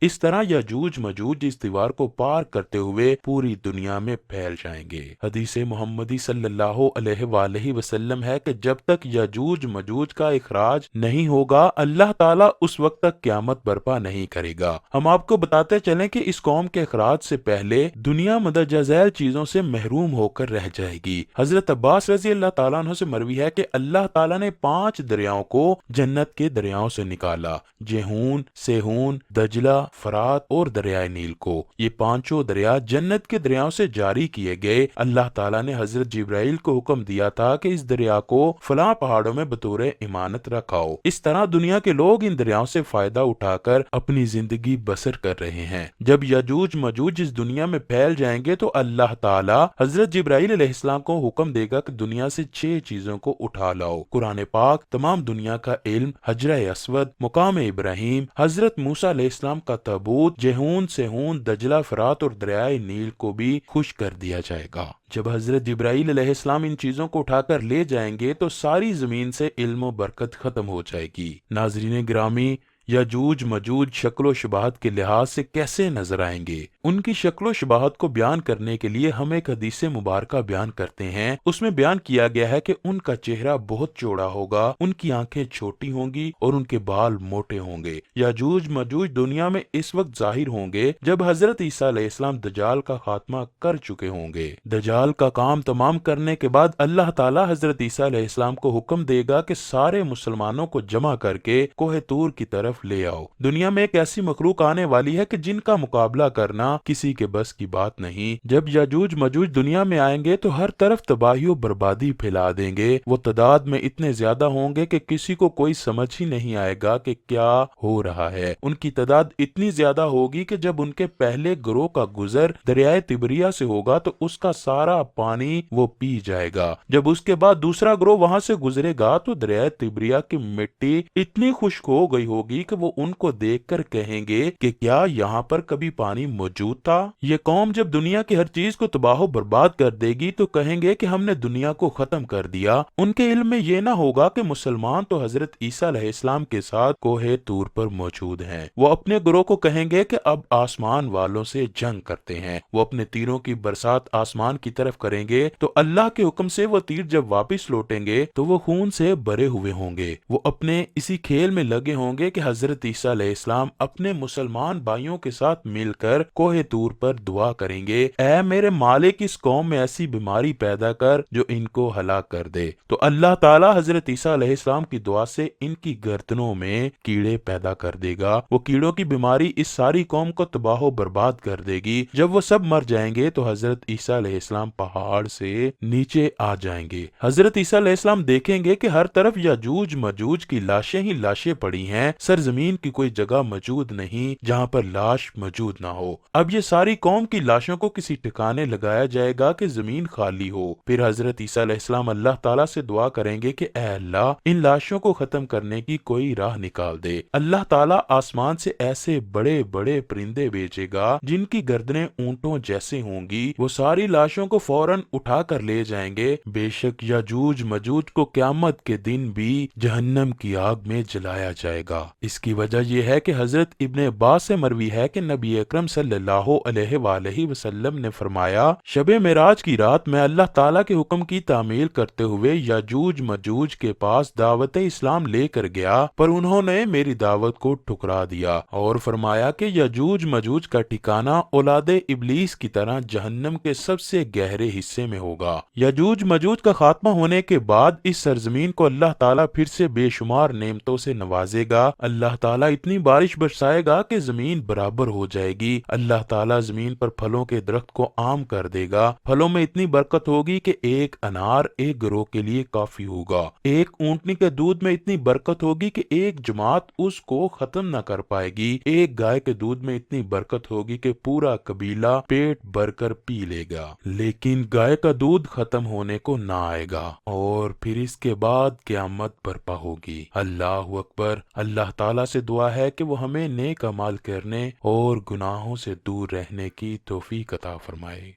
اس طرح یاجوج ماجوج اس دیوار کو پار کرتے ہوئے پوری دنیا میں پھیل جائیں گے۔ حدیث محمدی صلی اللہ علیہ وآلہ وسلم ہے کہ جب تک یاجوج ماجوج کا اخراج نہیں ہوگا اللہ تعالیٰ اس وقت تک قیامت برپا نہیں کرے گا۔ ہم آپ کو بتاتے چلیں کہ اس قوم کے اخراج سے پہلے دنیا مندرجہ ذیل چیزوں سے محروم ہو کر رہ جائے گی۔ حضرت عباس رضی اللہ تعالیٰ عنہ سے مروی ہے کہ اللہ تعالیٰ نے 5 دریاؤں کو جنت کے دریاؤں سے نکالا، جیہون، سیہون، دجلہ، فرات اور دریائے نیل کو۔ یہ 5 دریا جنت کے دریاؤں سے جاری کیے گئے۔ اللہ تعالیٰ نے حضرت جبرائیل کو حکم دیا تھا کہ اس دریا کو فلاں پہاڑوں میں بطور امانت رکھاؤ۔ اس طرح دنیا کے لوگ ان دریاؤں سے فائدہ اٹھا کر اپنی زندگی بسر کر رہے ہیں۔ جب یاجوج ماجوج اس دنیا میں پھیل جائیں گے تو اللہ تعالیٰ حضرت جبرائیل علیہ السلام کو حکم دے گا کہ دنیا سے 6 چیزوں کو اٹھا لاؤ۔ قرآن پاک، تمام دنیا کا علم، حجرہ اسود، مقام ابراہیم، حضرت موسیٰ علیہ السلام کا تابوت، جیہون، سیہون، دجلہ، فرات اور دریائے نیل کو بھی خشک کر دیا جائے گا۔ جب حضرت جبرائیل علیہ السلام ان چیزوں کو اٹھا کر لے جائیں گے تو ساری زمین سے علم و برکت ختم ہو جائے گی۔ ناظرین گرامی، یاجوج ماجوج شکل و شباہت کے لحاظ سے کیسے نظر آئیں گے؟ ان کی شکل و شباہت کو بیان کرنے کے لیے ہم ایک حدیث مبارکہ بیان کرتے ہیں۔ اس میں بیان کیا گیا ہے کہ ان کا چہرہ بہت چوڑا ہوگا، ان کی آنکھیں چھوٹی ہوں گی اور ان کے بال موٹے ہوں گے۔ یاجوج ماجوج دنیا میں اس وقت ظاہر ہوں گے جب حضرت عیسیٰ علیہ السلام دجال کا خاتمہ کر چکے ہوں گے۔ دجال کا کام تمام کرنے کے بعد اللہ تعالیٰ حضرت عیسیٰ علیہ السلام کو حکم دے گا کہ سارے مسلمانوں کو جمع کر کے کوہ طور کی طرف لے آؤ۔ دنیا میں ایک ایسی مخلوق آنے والی ہے کہ جن کا مقابلہ کرنا کسی کے بس کی بات نہیں۔ جب یاجوج ماجوج دنیا میں آئیں گے تو ہر طرف تباہی و بربادی پھیلا دیں گے۔ وہ تعداد میں اتنے زیادہ ہوں گے کہ کسی کو کوئی سمجھ ہی نہیں آئے گا کہ کیا ہو رہا ہے۔ ان کی تعداد اتنی زیادہ ہوگی کہ جب ان کے پہلے گروہ کا گزر دریائے تبریہ سے ہوگا تو اس کا سارا پانی وہ پی جائے گا۔ جب اس کے بعد دوسرا گروہ وہاں سے گزرے گا تو دریائے تبریہ کی مٹی اتنی خشک ہو گئی ہوگی کہ وہ ان کو دیکھ کر کہیں گے کہ کیا یہاں پر کبھی پانی موجود تھا؟ یہ قوم جب دنیا کی ہر چیز کو تباہ و برباد کر دے گی تو کہیں گے کہ ہم نے دنیا کو ختم کر دیا۔ ان کے علم میں یہ نہ ہوگا کہ مسلمان تو حضرت عیسیٰ علیہ السلام کے ساتھ کوہ طور پر موجود ہیں۔ وہ اپنے گروہ کو کہیں گے کہ اب آسمان والوں سے جنگ کرتے ہیں۔ وہ اپنے تیروں کی برسات آسمان کی طرف کریں گے تو اللہ کے حکم سے وہ تیر جب واپس لوٹیں گے تو وہ خون سے بھرے ہوئے ہوں گے۔ وہ اپنے اسی کھیل میں لگے ہوں گے کہ حضرت عیسیٰ علیہ السلام اپنے مسلمان بھائیوں کے ساتھ مل کر کوہ طور پر دعا کریں گے، اے میرے مالک اس قوم میں ایسی بیماری پیدا کر جو ان کو ہلاک کر دے۔ تو اللہ تعالیٰ حضرت عیسیٰ علیہ السلام کی دعا سے ان کی گردنوں میں کیڑے پیدا کر دے گا۔ وہ کیڑوں کی بیماری اس ساری قوم کو تباہ و برباد کر دے گی۔ جب وہ سب مر جائیں گے تو حضرت عیسیٰ علیہ السلام پہاڑ سے نیچے آ جائیں گے۔ حضرت عیسیٰ علیہ السلام دیکھیں گے کہ ہر طرف یاجوج ماجوج کی لاشیں ہی لاشیں پڑی ہیں، سرزمین کی کوئی جگہ موجود نہیں جہاں پر لاش موجود نہ ہو۔ اب یہ ساری قوم کی لاشوں کو کسی ٹھکانے لگایا جائے گا کہ زمین خالی ہو۔ پھر حضرت عیسیٰ علیہ السلام اللہ تعالیٰ سے دعا کریں گے کہ اے اللہ ان لاشوں کو ختم کرنے کی کوئی راہ نکال دے۔ اللہ تعالیٰ آسمان سے ایسے بڑے بڑے پرندے بھیجے گا جن کی گردنیں اونٹوں جیسے ہوں گی، وہ ساری لاشوں کو فوراً اٹھا کر لے جائیں گے۔ بے شک یاجوج ماجوج کو قیامت کے دن بھی جہنم کی آگ میں جلایا جائے گا۔ اس کی وجہ یہ ہے کہ حضرت ابن عباس سے مروی ہے کہ نبی اکرم صلی اللہ علیہ وآلہ وسلم نے فرمایا، شب معراج کی رات میں اللہ تعالیٰ کے حکم کی تعمیل کرتے ہوئے یاجوج ماجوج کے پاس دعوت اسلام لے کر گیا، پر انہوں نے میری دعوت کو ٹھکرا دیا اور فرمایا کہ یاجوج ماجوج کا ٹھکانہ اولاد ابلیس کی طرح جہنم کے سب سے گہرے حصے میں ہوگا۔ یاجوج ماجوج کا خاتمہ ہونے کے بعد اس سرزمین کو اللہ تعالیٰ پھر سے بے شمار نعمتوں سے نوازے گا۔ اللہ تعالیٰ اتنی بارش برسائے گا کہ زمین برابر ہو جائے گی۔ اللہ تعالیٰ زمین پر پھلوں کے درخت کو عام کر دے گا۔ پھلوں میں اتنی برکت ہوگی کہ ایک انار ایک گروہ کے لیے کافی ہوگا۔ ایک اونٹنی کے دودھ میں اتنی برکت ہوگی کہ ایک جماعت اس کو ختم نہ کر پائے گی۔ ایک گائے کے دودھ میں اتنی برکت ہوگی کہ پورا قبیلہ پیٹ بھر کر پی لے گا، لیکن گائے کا دودھ ختم ہونے کو نہ آئے گا اور پھر اس کے بعد قیامت برپا ہوگی۔ اللہ اکبر۔ اللہ تعالیٰ سے دعا ہے کہ وہ ہمیں نیک اعمال کرنے اور گناہوں سے دور رہنے کی توفیق عطا فرمائے۔